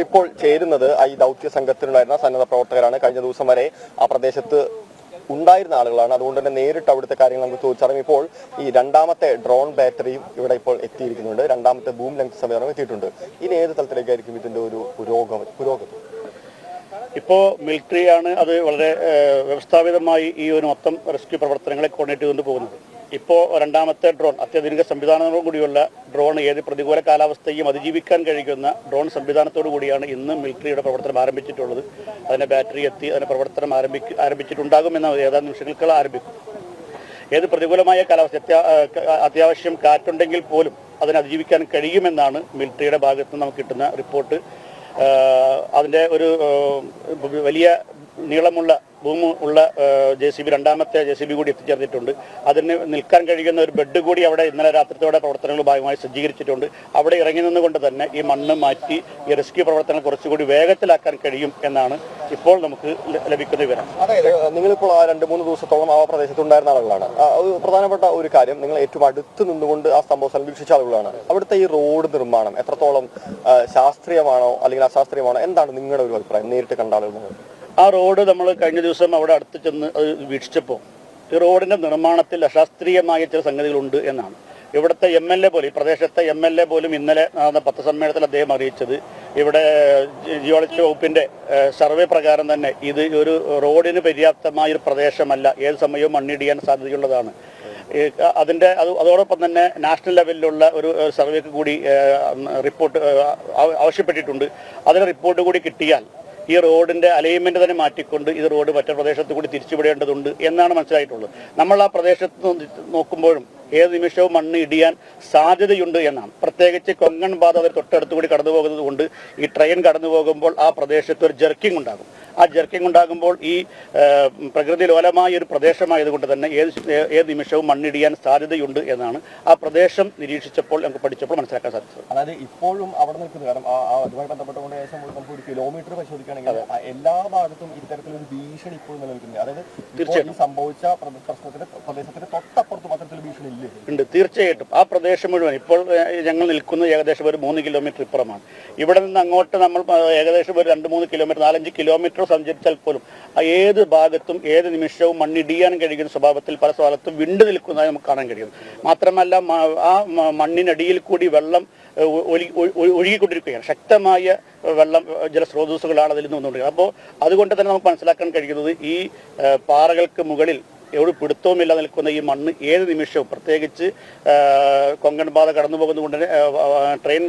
കൂടി ഇപ്പോൾ ചേരുന്നത് ഈ ദൗത്യ സംഘത്തിലുണ്ടായിരുന്ന സന്നദ്ധ പ്രവർത്തകരാണ്. കഴിഞ്ഞ ദിവസം വരെ ആ പ്രദേശത്ത് ഉണ്ടായിരുന്ന ആളുകളാണ്. അതുകൊണ്ട് തന്നെ നേരിട്ട് അവിടുത്തെ കാര്യങ്ങൾ നമുക്ക് ചോദിച്ചറിയാം. ഇപ്പോൾ ഈ രണ്ടാമത്തെ ഡ്രോൺ ബാറ്ററിയും ഇവിടെ ഇപ്പോൾ എത്തിയിരിക്കുന്നുണ്ട്. രണ്ടാമത്തെ ബൂം ലെങ്ത് സംവിധാനം എത്തിയിട്ടുണ്ട്. ഇനി ഏത് തലത്തിലേക്കായിരിക്കും ഇതിന്റെ ഒരു പുരോഗതി? ഇപ്പോൾ മിലിറ്ററിയാണ് അത് വളരെ വ്യവസ്ഥാപിതമായി ഈ ഒരു മൊത്തം റെസ്ക്യൂ പ്രവർത്തനങ്ങളെ കോർഡിനേറ്റ് ചെയ്തുകൊണ്ട് പോകുന്നത്. ഇപ്പോൾ രണ്ടാമത്തെ ഡ്രോൺ അത്യാധുനിക സംവിധാനങ്ങളോട് കൂടിയുള്ള ഡ്രോൺ ഏത് പ്രതികൂല കാലാവസ്ഥയും അതിജീവിക്കാൻ കഴിയുന്ന ഡ്രോൺ സംവിധാനത്തോടു കൂടിയാണ് ഇന്ന് മിലിറ്ററിയുടെ പ്രവർത്തനം ആരംഭിച്ചിട്ടുള്ളത്. അതിൻ്റെ ബാറ്ററി എത്തി അതിൻ്റെ പ്രവർത്തനം ആരംഭിച്ചിട്ടുണ്ടാകുമെന്ന ഏതാനും നിമിഷങ്ങൾക്കുള്ള ആരംഭിക്കും. ഏത് പ്രതികൂലമായ കാലാവസ്ഥ അത്യാവശ്യം കാറ്റുണ്ടെങ്കിൽ പോലും അതിനെ അതിജീവിക്കാൻ കഴിയുമെന്നാണ് മിലിറ്ററിയുടെ ഭാഗത്ത് നിന്ന് നമുക്ക് കിട്ടുന്ന റിപ്പോർട്ട്. അതിൻ്റെ ഒരു വലിയ നീളമുള്ള ഭൂമി ഉള്ള JCB രണ്ടാമത്തെ JCB കൂടി എത്തിച്ചേർന്നിട്ടുണ്ട്. അതിന് നിൽക്കാൻ കഴിയുന്ന ഒരു ബെഡ് കൂടി അവിടെ ഇന്നലെ രാത്രിയോടെ പ്രവർത്തനങ്ങൾ ഭാഗമായി സജ്ജീകരിച്ചിട്ടുണ്ട്. അവിടെ ഇറങ്ങി നിന്നുകൊണ്ട് തന്നെ ഈ മണ്ണ് മാറ്റി ഈ റെസ്ക്യൂ പ്രവർത്തനം കുറച്ചുകൂടി വേഗത്തിലാക്കാൻ കഴിയും എന്നാണ് ഇപ്പോൾ നമുക്ക് ലഭിക്കുന്ന വിവരം. അതായത് നിങ്ങളിപ്പോൾ 2-3 ദിവസത്തോളം ആ പ്രദേശത്തുണ്ടായിരുന്ന ആളുകളാണ്. പ്രധാനപ്പെട്ട ഒരു കാര്യം, നിങ്ങൾ ഏറ്റവും അടുത്ത് നിന്നുകൊണ്ട് ആ സംഭവം സംരക്ഷിച്ച ആളുകളാണ്. അവിടുത്തെ ഈ റോഡ് നിർമ്മാണം എത്രത്തോളം ശാസ്ത്രീയമാണോ അല്ലെങ്കിൽ അശാസ്ത്രീയമാണോ? എന്താണ് നിങ്ങളുടെ ഒരു അഭിപ്രായം നേരിട്ട് കണ്ട ആളുകൾ? ആ റോഡ് നമ്മൾ കഴിഞ്ഞ ദിവസം അവിടെ അടുത്ത് ചെന്ന് വീക്ഷിച്ചപ്പോൾ ഈ റോഡിൻ്റെ നിർമ്മാണത്തിൽ അശാസ്ത്രീയമായ ചില സംഗതികളുണ്ട് എന്നാണ്. ഇവിടുത്തെ MLA പോലും, ഈ പ്രദേശത്തെ MLA പോലും ഇന്നലെ നടന്ന പത്രസമ്മേളനത്തിൽ അദ്ദേഹം അറിയിച്ചത് ഇവിടെ ജിയോളജി വകുപ്പിൻ്റെ സർവേ പ്രകാരം തന്നെ ഇത് ഒരു റോഡിന് പര്യാപ്തമായൊരു പ്രദേശമല്ല, ഏത് സമയവും മണ്ണിടിയാൻ സാധ്യതയുള്ളതാണ്. അതോടൊപ്പം തന്നെ നാഷണൽ ലെവലിലുള്ള ഒരു സർവേക്ക് കൂടി റിപ്പോർട്ട് ആവശ്യപ്പെട്ടിട്ടുണ്ട്. അതിന് റിപ്പോർട്ട് കൂടി കിട്ടിയാൽ ഈ റോഡിൻ്റെ അലൈൻമെൻറ്റ് തന്നെ മാറ്റിക്കൊണ്ട് ഇത് റോഡ് മറ്റു പ്രദേശത്ത് കൂടി തിരിച്ചുവിടേണ്ടതുണ്ട് എന്നാണ് മനസ്സിലായിട്ടുള്ളത്. നമ്മൾ ആ പ്രദേശത്ത് നോക്കുമ്പോഴും ഏത് നിമിഷവും മണ്ണ് ഇടിയാൻ സാധ്യതയുണ്ട് എന്നാണ്. പ്രത്യേകിച്ച് കൊങ്കൺ പാത അവർ തൊട്ടടുത്ത് കൂടി കടന്നു പോകുന്നത് കൊണ്ട് ഈ ട്രെയിൻ കടന്നു പോകുമ്പോൾ ആ പ്രദേശത്ത് ഒരു ജെർക്കിംഗ് ഉണ്ടാകും. ആ ജെർക്കിംഗ് ഉണ്ടാകുമ്പോൾ ഈ പ്രകൃതി ലോലമായ ഒരു പ്രദേശമായതുകൊണ്ട് തന്നെ ഏത് നിമിഷവും മണ്ണിടിയാൻ സാധ്യതയുണ്ട് എന്നാണ് ആ പ്രദേശം നിരീക്ഷിച്ചപ്പോൾ നമുക്ക് പഠിച്ചപ്പോൾ മനസ്സിലാക്കാൻ സാധിച്ചത്. അതായത് ഇപ്പോഴും അവിടെ നിൽക്കുന്ന കാരണം അതുമായി ബന്ധപ്പെട്ടുകൊണ്ട് ഏകദേശം നമുക്ക് ഒരു കിലോമീറ്റർ പരിശോധിക്കുകയാണെങ്കിൽ എല്ലാ ഭാഗത്തും ഇത്തരത്തിലൊരു ഭീഷണി ഇപ്പോഴും നിലനിൽക്കുന്നത്. അതായത് തീർച്ചയായും സംഭവിച്ച പ്രദേശത്തിന് തൊട്ടപ്പുറത്തും അത്തരത്തിൽ ഭീഷണി ഉണ്ട്. തീർച്ചയായിട്ടും ആ പ്രദേശം മുഴുവൻ ഇപ്പോൾ ഞങ്ങൾ നിൽക്കുന്നത് ഏകദേശം ഒരു 3 കിലോമീറ്റർ ഇപ്പുറമാണ്. ഇവിടെ നിന്ന് അങ്ങോട്ട് നമ്മൾ ഏകദേശം ഒരു 2-3 കിലോമീറ്റർ 4-5 കിലോമീറ്റർ സഞ്ചരിച്ചാൽ പോലും ഏത് ഭാഗത്തും ഏത് നിമിഷവും മണ്ണിടിയാൻ കഴിയുന്ന സ്വഭാവത്തിൽ പല സ്ഥലത്തും വിണ്ടു നിൽക്കുന്നതായി നമുക്ക് കാണാൻ കഴിയും. മാത്രമല്ല ആ മണ്ണിനടിയിൽ കൂടി വെള്ളം ഒഴുകിക്കൊണ്ടിരിക്കുകയാണ്. ശക്തമായ വെള്ളം ജലസ്രോതസ്സുകളാണ് അതിൽ നിന്ന് വന്നുകൊണ്ടിരിക്കുന്നത്. അപ്പോൾ അതുകൊണ്ട് തന്നെ നമുക്ക് മനസ്സിലാക്കാൻ കഴിയുന്നത് ഈ പാറകൾക്ക് മുകളിൽ എവിടെ പിടുത്തവുമില്ല നിൽക്കുന്ന ഈ മണ്ണ് ഏത് നിമിഷവും, പ്രത്യേകിച്ച് കൊങ്കൺ പാത കടന്നു പോകുന്നതുകൊണ്ട് തന്നെ ട്രെയിൻ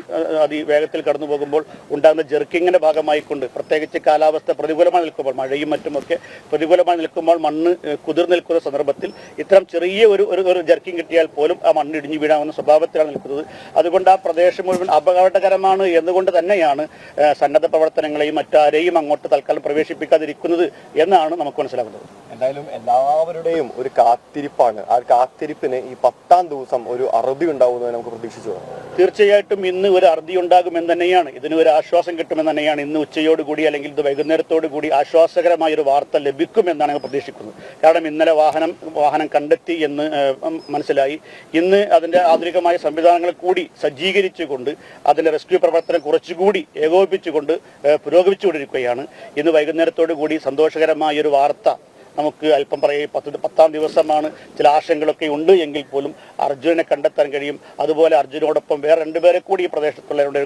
അതിവേഗത്തിൽ കടന്നു പോകുമ്പോൾ ഉണ്ടാകുന്ന ജെർക്കിങ്ങിൻ്റെ ഭാഗമായിക്കൊണ്ട്, പ്രത്യേകിച്ച് കാലാവസ്ഥ പ്രതികൂലമായി നിൽക്കുമ്പോൾ, മഴയും മറ്റുമൊക്കെ പ്രതികൂലമായി നിൽക്കുമ്പോൾ മണ്ണ് കുതിർന്നു നിൽക്കുന്ന സന്ദർഭത്തിൽ ഇത്തരം ചെറിയ ഒരു ജെർക്കിങ് കിട്ടിയാൽ പോലും ആ മണ്ണ് ഇടിഞ്ഞു വീഴാവുന്ന സ്വഭാവത്തിലാണ് നിൽക്കുന്നത്. അതുകൊണ്ട് ആ പ്രദേശം മുഴുവൻ അപകടകരമാണ് എന്നുകൊണ്ട് തന്നെയാണ് സന്നദ്ധ പ്രവർത്തനങ്ങളെയും മറ്റാരെയും അങ്ങോട്ട് തൽക്കാലം പ്രവേശിപ്പിക്കാതിരിക്കുന്നത് എന്നാണ് നമുക്ക് മനസ്സിലാക്കുന്നത്. എന്തായാലും എല്ലാവരുടെയും ഒരു കാത്തിരിപ്പാണ്. ആ കാത്തിരിപ്പിന് ഈ 10ാം ദിവസം ഒരു അറുതി ഉണ്ടാവുമെന്ന് നമുക്ക് പ്രതീക്ഷിച്ചു. തീർച്ചയായിട്ടും ഇന്ന് ഒരു അറുതി ഉണ്ടാകുമെന്ന് തന്നെയാണ്, ഇതിന് ഒരു ആശ്വാസം കിട്ടുമെന്ന് തന്നെയാണ്. ഇന്ന് ഉച്ചയോടുകൂടി അല്ലെങ്കിൽ ഇത് വൈകുന്നേരത്തോടു കൂടി ആശ്വാസകരമായൊരു വാർത്ത ലഭിക്കുമെന്നാണ് ഞങ്ങൾ പ്രതീക്ഷിക്കുന്നത്. കാരണം ഇന്നലെ വാഹനം കണ്ടെത്തി എന്ന് മനസ്സിലായി. ഇന്ന് അതിൻ്റെ ആധുനികമായ സംവിധാനങ്ങൾ കൂടി സജ്ജീകരിച്ചുകൊണ്ട് അതിൻ്റെ റെസ്ക്യൂ പ്രവർത്തനം കുറച്ചുകൂടി ഏകോപിപ്പിച്ചുകൊണ്ട് പുരോഗമിച്ചുകൊണ്ടിരിക്കുകയാണ്. ഇന്ന് വൈകുന്നേരത്തോടു കൂടി സന്തോഷകരമായൊരു വാർത്ത നമുക്ക് അല്പം പറയും. 10ാം ദിവസമാണ്, ചില ആശങ്കകളൊക്കെ ഉണ്ട് എങ്കിൽ പോലും അർജുനെ കണ്ടെത്താൻ കഴിയും. അതുപോലെ അർജുനോടൊപ്പം വേറെ 2 പേരെ കൂടി ഈ പ്രദേശത്തുള്ളവരുടെ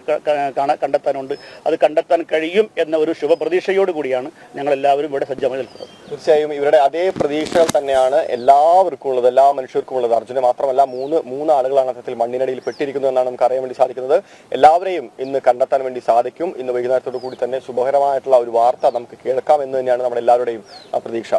കണ്ടെത്താനുണ്ട്. അത് കണ്ടെത്താൻ കഴിയും എന്ന ഒരു ശുഭപ്രതീക്ഷയോടുകൂടിയാണ് ഞങ്ങളെല്ലാവരും ഇവിടെ സജ്ജമായി നിൽക്കുന്നത്. തീർച്ചയായും ഇവരുടെ അതേ പ്രതീക്ഷകൾ തന്നെയാണ് എല്ലാവർക്കും ഉള്ളത്, എല്ലാ മനുഷ്യർക്കും ഉള്ളത്. അർജുനെ മാത്രമല്ല മൂന്ന് ആളുകളാണ് അത്തരത്തിൽ മണ്ണിനടിയിൽ പെട്ടിരിക്കുന്നത് എന്നാണ് നമുക്ക് അറിയാൻ വേണ്ടി സാധിക്കുന്നത്. എല്ലാവരെയും ഇന്ന് കണ്ടെത്താൻ വേണ്ടി സാധിക്കും. ഇന്ന് വൈകുന്നേരത്തോടു കൂടി തന്നെ ശുഭകരമായിട്ടുള്ള ഒരു വാർത്ത നമുക്ക് കേൾക്കാം എന്ന് തന്നെയാണ് നമ്മുടെ എല്ലാവരുടെയും പ്രതീക്ഷ.